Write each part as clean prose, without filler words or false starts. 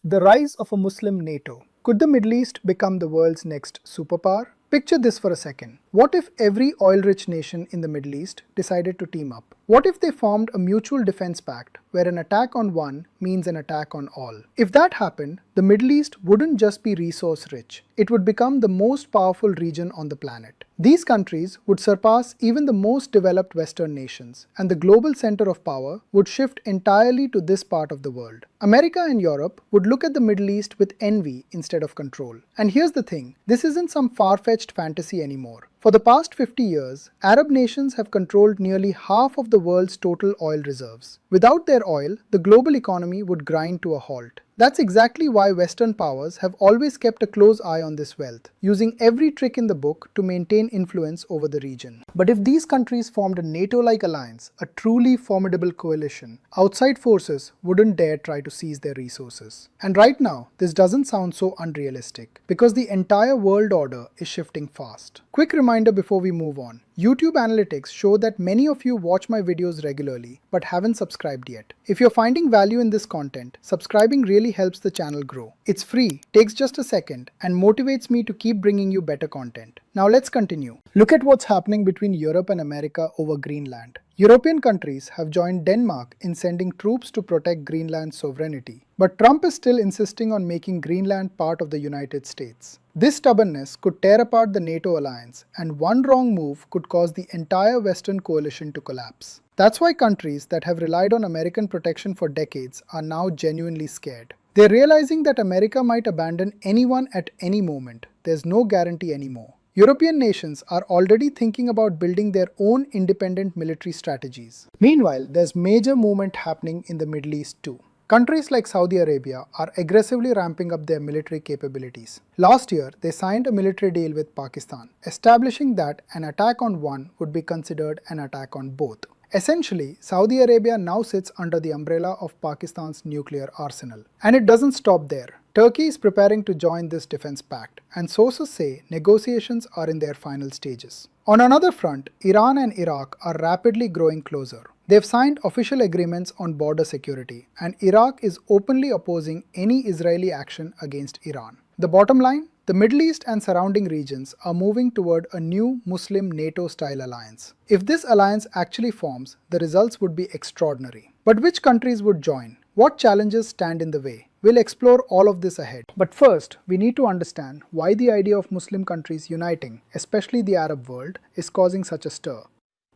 The rise of a Muslim NATO. Could the Middle East become the world's next superpower? Picture this for a second. What if every oil-rich nation in the Middle East decided to team up? What if they formed a mutual defense pact where an attack on one means an attack on all? If that happened, the Middle East wouldn't just be resource-rich, it would become the most powerful region on the planet. These countries would surpass even the most developed Western nations, and the global center of power would shift entirely to this part of the world. America and Europe would look at the Middle East with envy instead of control. And here's the thing, this isn't some far-fetched fantasy anymore. For the past 50 years, Arab nations have controlled nearly half of the world's total oil reserves. Without their oil, the global economy would grind to a halt. That's exactly why Western powers have always kept a close eye on this wealth, using every trick in the book to maintain influence over the region. But if these countries formed a NATO-like alliance, a truly formidable coalition, outside forces wouldn't dare try to seize their resources. And right now, this doesn't sound so unrealistic, because the entire world order is shifting fast. Quick reminder before we move on. YouTube analytics show that many of you watch my videos regularly but haven't subscribed yet. If you're finding value in this content, subscribing really helps the channel grow. It's free, takes just a second, and motivates me to keep bringing you better content. Now let's continue. Look at what's happening between Europe and America over Greenland. European countries have joined Denmark in sending troops to protect Greenland's sovereignty. But Trump is still insisting on making Greenland part of the United States. This stubbornness could tear apart the NATO alliance, and one wrong move could cause the entire Western coalition to collapse. That's why countries that have relied on American protection for decades are now genuinely scared. They're realizing that America might abandon anyone at any moment. There's no guarantee anymore. European nations are already thinking about building their own independent military strategies. Meanwhile, there's major movement happening in the Middle East too. Countries like Saudi Arabia are aggressively ramping up their military capabilities. Last year, they signed a military deal with Pakistan, establishing that an attack on one would be considered an attack on both. Essentially, Saudi Arabia now sits under the umbrella of Pakistan's nuclear arsenal. And it doesn't stop there. Turkey is preparing to join this defense pact, and sources say negotiations are in their final stages. On another front, Iran and Iraq are rapidly growing closer. They've signed official agreements on border security, and Iraq is openly opposing any Israeli action against Iran. The bottom line? The Middle East and surrounding regions are moving toward a new Muslim NATO-style alliance. If this alliance actually forms, the results would be extraordinary. But which countries would join? What challenges stand in the way? We'll explore all of this ahead. But first, we need to understand why the idea of Muslim countries uniting, especially the Arab world, is causing such a stir.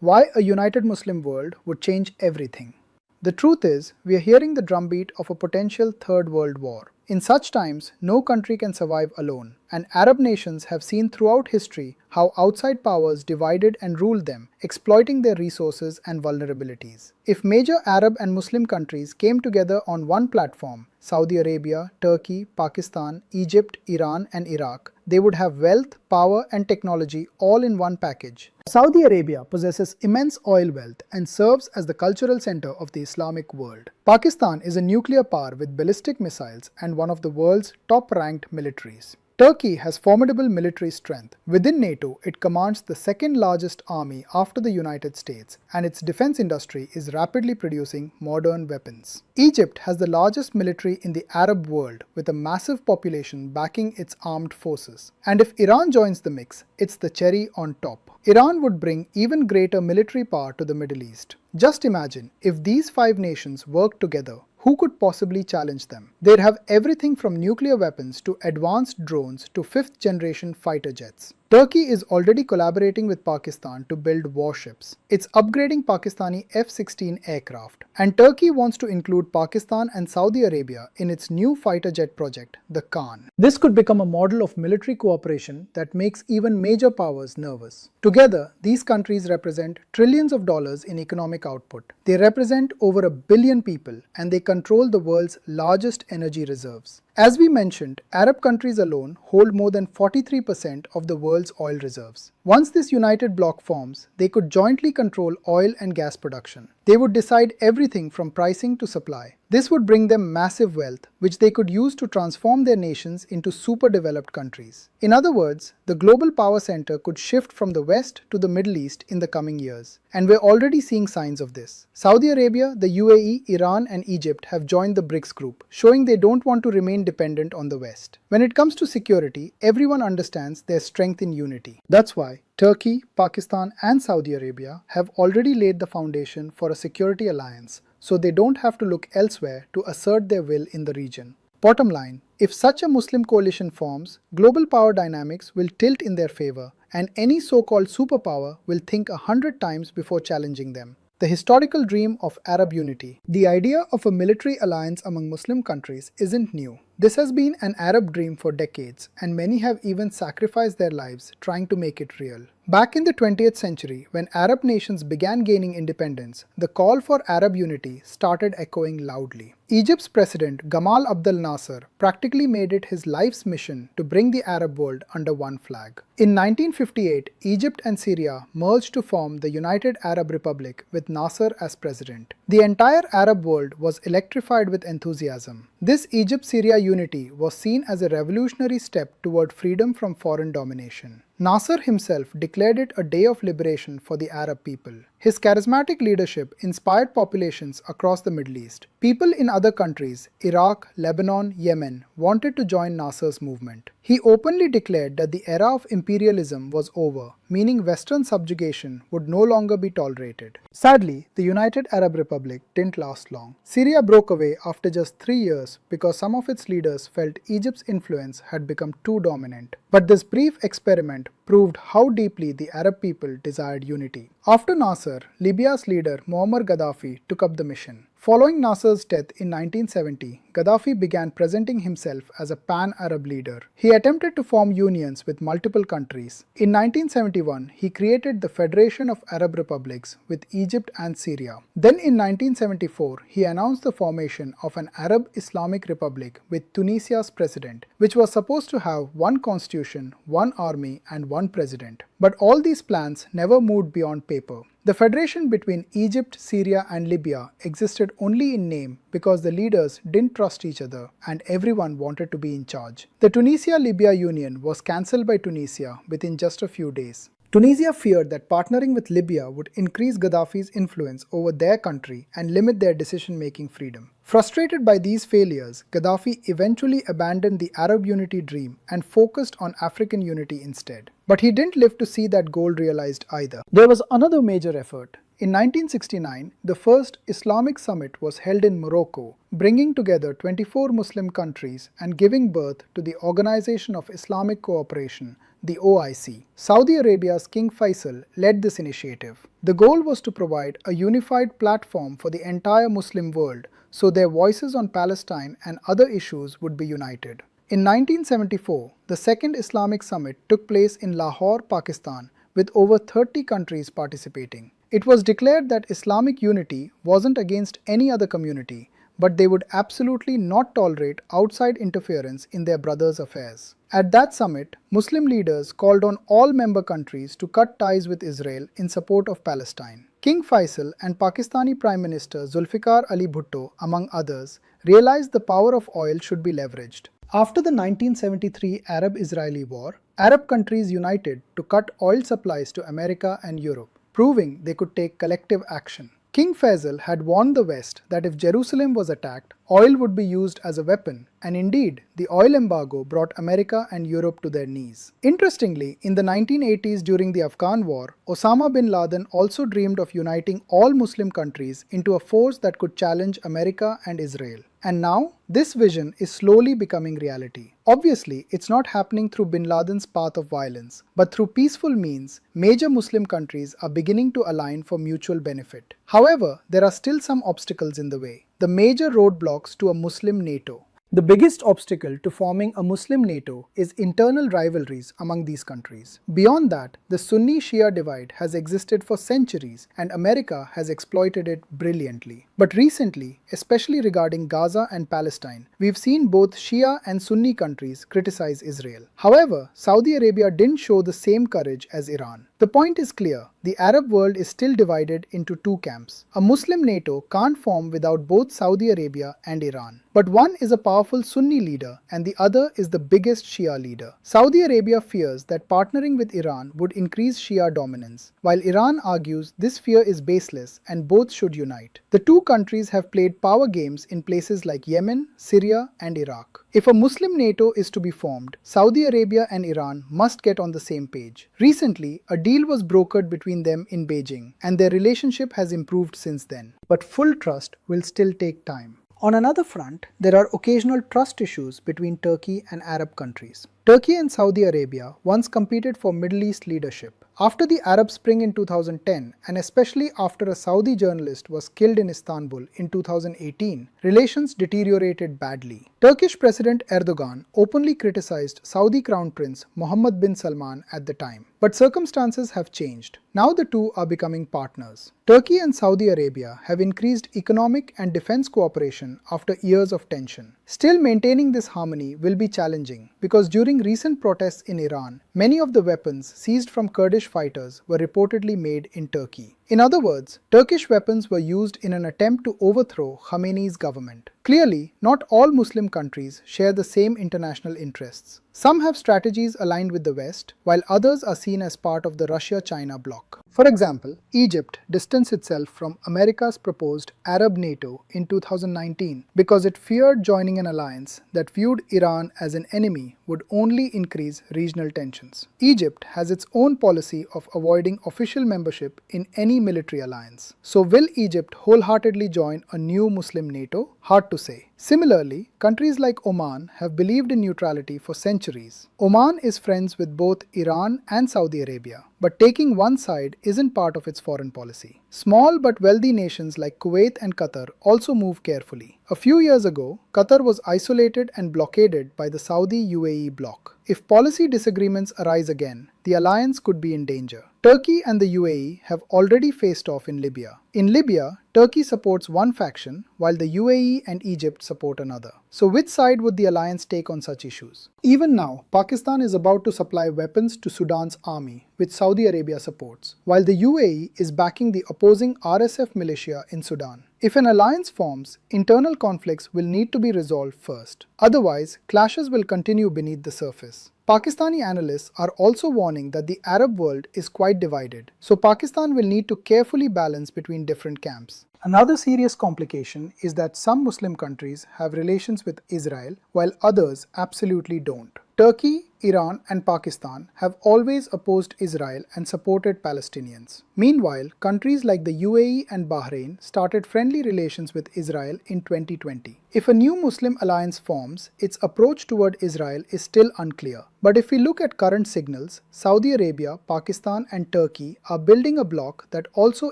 Why a united Muslim world would change everything. The truth is, we are hearing the drumbeat of a potential third world war. In such times, no country can survive alone, and Arab nations have seen throughout history how outside powers divided and ruled them, exploiting their resources and vulnerabilities. If major Arab and Muslim countries came together on one platform, Saudi Arabia, Turkey, Pakistan, Egypt, Iran, and Iraq, they would have wealth, power, and technology all in one package. Saudi Arabia possesses immense oil wealth and serves as the cultural center of the Islamic world. Pakistan is a nuclear power with ballistic missiles and one of the world's top-ranked militaries. Turkey has formidable military strength. Within NATO, it commands the second largest army after the United States, and its defense industry is rapidly producing modern weapons. Egypt has the largest military in the Arab world, with a massive population backing its armed forces. And if Iran joins the mix, it's the cherry on top. Iran would bring even greater military power to the Middle East. Just imagine, if these five nations worked together, who could possibly challenge them? They'd have everything from nuclear weapons to advanced drones to fifth-generation fighter jets. Turkey is already collaborating with Pakistan to build warships. It's upgrading Pakistani F-16 aircraft. And Turkey wants to include Pakistan and Saudi Arabia in its new fighter jet project, the Khan. This could become a model of military cooperation that makes even major powers nervous. Together, these countries represent trillions of dollars in economic output. They represent over 1 billion people, and they control the world's largest energy reserves. As we mentioned, Arab countries alone hold more than 43% of the world's oil reserves. Once this united bloc forms, they could jointly control oil and gas production. They would decide everything from pricing to supply. This would bring them massive wealth, which they could use to transform their nations into super developed countries. In other words, the global power center could shift from the West to the Middle East in the coming years. And we're already seeing signs of this. Saudi Arabia, the UAE, Iran, and Egypt have joined the BRICS group, showing they don't want to remain dependent on the West. When it comes to security, everyone understands their strength in unity. That's why Turkey, Pakistan, and Saudi Arabia have already laid the foundation for a security alliance, so they don't have to look elsewhere to assert their will in the region. Bottom line, if such a Muslim coalition forms, global power dynamics will tilt in their favor, and any so-called superpower will think 100 times before challenging them. The historical dream of Arab unity. The idea of a military alliance among Muslim countries isn't new. This has been an Arab dream for decades, and many have even sacrificed their lives trying to make it real. Back in the 20th century, when Arab nations began gaining independence, the call for Arab unity started echoing loudly. Egypt's president Gamal Abdel Nasser practically made it his life's mission to bring the Arab world under one flag. In 1958, Egypt and Syria merged to form the United Arab Republic with Nasser as president. The entire Arab world was electrified with enthusiasm. This Egypt-Syria unity was seen as a revolutionary step toward freedom from foreign domination. Nasser himself declared it a day of liberation for the Arab people. His charismatic leadership inspired populations across the Middle East. People in other countries, Iraq, Lebanon, Yemen, wanted to join Nasser's movement. He openly declared that the era of imperialism was over, meaning Western subjugation would no longer be tolerated. Sadly, the United Arab Republic didn't last long. Syria broke away after just 3 years because some of its leaders felt Egypt's influence had become too dominant. But this brief experiment proved how deeply the Arab people desired unity. After Nasser, Libya's leader Muammar Gaddafi took up the mission. Following Nasser's death in 1970, Gaddafi began presenting himself as a pan-Arab leader. He attempted to form unions with multiple countries. In 1971, he created the Federation of Arab Republics with Egypt and Syria. Then in 1974, he announced the formation of an Arab Islamic Republic with Tunisia's president, which was supposed to have one constitution, one army, and one president. But all these plans never moved beyond paper. The federation between Egypt, Syria, and Libya existed only in name because the leaders didn't trust each other and everyone wanted to be in charge. The Tunisia-Libya union was cancelled by Tunisia within just a few days. Tunisia feared that partnering with Libya would increase Gaddafi's influence over their country and limit their decision-making freedom. Frustrated by these failures, Gaddafi eventually abandoned the Arab unity dream and focused on African unity instead. But he didn't live to see that goal realized either. There was another major effort. In 1969, the first Islamic summit was held in Morocco, bringing together 24 Muslim countries and giving birth to the Organization of Islamic Cooperation, the OIC. Saudi Arabia's King Faisal led this initiative. The goal was to provide a unified platform for the entire Muslim world so their voices on Palestine and other issues would be united. In 1974, the Second Islamic Summit took place in Lahore, Pakistan, with over 30 countries participating. It was declared that Islamic unity wasn't against any other community, but they would absolutely not tolerate outside interference in their brothers' affairs. At that summit, Muslim leaders called on all member countries to cut ties with Israel in support of Palestine. King Faisal and Pakistani Prime Minister Zulfikar Ali Bhutto, among others, realized the power of oil should be leveraged. After the 1973 Arab-Israeli War, Arab countries united to cut oil supplies to America and Europe, proving they could take collective action. King Faisal had warned the West that if Jerusalem was attacked, oil would be used as a weapon, and indeed, the oil embargo brought America and Europe to their knees. Interestingly, in the 1980s during the Afghan War, Osama bin Laden also dreamed of uniting all Muslim countries into a force that could challenge America and Israel. And now, this vision is slowly becoming reality. Obviously, it's not happening through bin Laden's path of violence, but through peaceful means, major Muslim countries are beginning to align for mutual benefit. However, there are still some obstacles in the way. The major roadblocks to a Muslim NATO. The biggest obstacle to forming a Muslim NATO is internal rivalries among these countries. Beyond that, the Sunni-Shia divide has existed for centuries and America has exploited it brilliantly. But recently, especially regarding Gaza and Palestine, we've seen both Shia and Sunni countries criticize Israel. However, Saudi Arabia didn't show the same courage as Iran. The point is clear. The Arab world is still divided into two camps. A Muslim NATO can't form without both Saudi Arabia and Iran. But one is a powerful Sunni leader and the other is the biggest Shia leader. Saudi Arabia fears that partnering with Iran would increase Shia dominance, while Iran argues this fear is baseless and both should unite. The two countries have played power games in places like Yemen, Syria, and Iraq. If a Muslim NATO is to be formed, Saudi Arabia and Iran must get on the same page. Recently, a deal was brokered between them in Beijing, and their relationship has improved since then. But full trust will still take time. On another front, there are occasional trust issues between Turkey and Arab countries. Turkey and Saudi Arabia once competed for Middle East leadership. After the Arab Spring in 2010, and especially after a Saudi journalist was killed in Istanbul in 2018, relations deteriorated badly. Turkish President Erdogan openly criticized Saudi Crown Prince Mohammed bin Salman at the time. But circumstances have changed. Now the two are becoming partners. Turkey and Saudi Arabia have increased economic and defense cooperation after years of tension. Still, maintaining this harmony will be challenging because during recent protests in Iran, many of the weapons seized from Kurdish fighters were reportedly made in Turkey. In other words, Turkish weapons were used in an attempt to overthrow Khamenei's government. Clearly, not all Muslim countries share the same international interests. Some have strategies aligned with the West, while others are seen as part of the Russia-China bloc. For example, Egypt distanced itself from America's proposed Arab NATO in 2019 because it feared joining an alliance that viewed Iran as an enemy would only increase regional tensions. Egypt has its own policy of avoiding official membership in any military alliance. So will Egypt wholeheartedly join a new Muslim NATO? Hard to say. Similarly, countries like Oman have believed in neutrality for centuries. Oman is friends with both Iran and Saudi Arabia, but taking one side isn't part of its foreign policy. Small but wealthy nations like Kuwait and Qatar also move carefully. A few years ago, Qatar was isolated and blockaded by the Saudi-UAE bloc. If policy disagreements arise again, the alliance could be in danger. Turkey and the UAE have already faced off in Libya. In Libya, Turkey supports one faction while the UAE and Egypt support another. So which side would the alliance take on such issues? Even now, Pakistan is about to supply weapons to Sudan's army, which Saudi Arabia supports, while the UAE is backing the opposing RSF militia in Sudan. If an alliance forms, internal conflicts will need to be resolved first. Otherwise, clashes will continue beneath the surface. Pakistani analysts are also warning that the Arab world is quite divided, so Pakistan will need to carefully balance between different camps. Another serious complication is that some Muslim countries have relations with Israel while others absolutely don't. Turkey, Iran, and Pakistan have always opposed Israel and supported Palestinians. Meanwhile, countries like the UAE and Bahrain started friendly relations with Israel in 2020. If a new Muslim alliance forms, its approach toward Israel is still unclear. But if we look at current signals, Saudi Arabia, Pakistan, and Turkey are building a bloc that also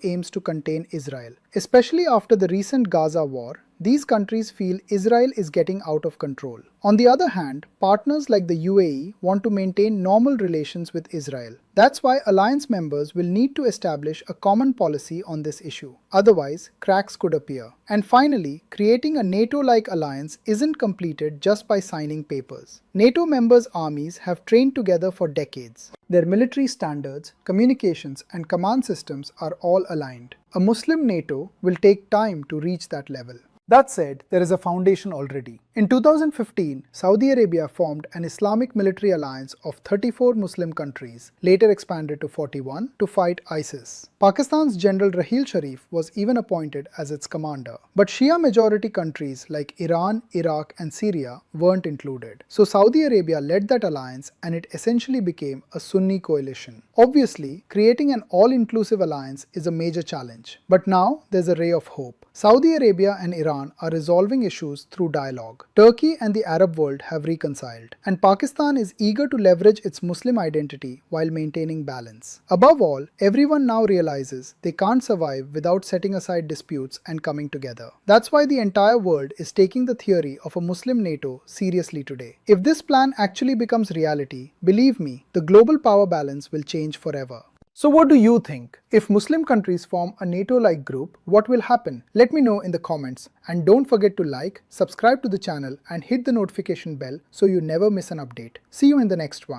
aims to contain Israel. Especially after the recent Gaza war, these countries feel Israel is getting out of control. On the other hand, partners like the UAE want to maintain normal relations with Israel. That's why alliance members will need to establish a common policy on this issue. Otherwise, cracks could appear. And finally, creating a NATO-like alliance isn't completed just by signing papers. NATO members' armies have trained together for decades. Their military standards, communications, and command systems are all aligned. A Muslim NATO will take time to reach that level. That said, there is a foundation already. In 2015, Saudi Arabia formed an Islamic military alliance of 34 Muslim countries, later expanded to 41, to fight ISIS. Pakistan's General Raheel Sharif was even appointed as its commander. But Shia majority countries like Iran, Iraq, and Syria weren't included. So Saudi Arabia led that alliance and it essentially became a Sunni coalition. Obviously, creating an all-inclusive alliance is a major challenge. But now there's a ray of hope. Saudi Arabia and Iran are resolving issues through dialogue. Turkey and the Arab world have reconciled, and Pakistan is eager to leverage its Muslim identity while maintaining balance. Above all, everyone now realizes they can't survive without setting aside disputes and coming together. That's why the entire world is taking the theory of a Muslim NATO seriously today. If this plan actually becomes reality, believe me, the global power balance will change forever. So what do you think? If Muslim countries form a NATO-like group, what will happen? Let me know in the comments, and don't forget to like, subscribe to the channel and hit the notification bell so you never miss an update. See you in the next one.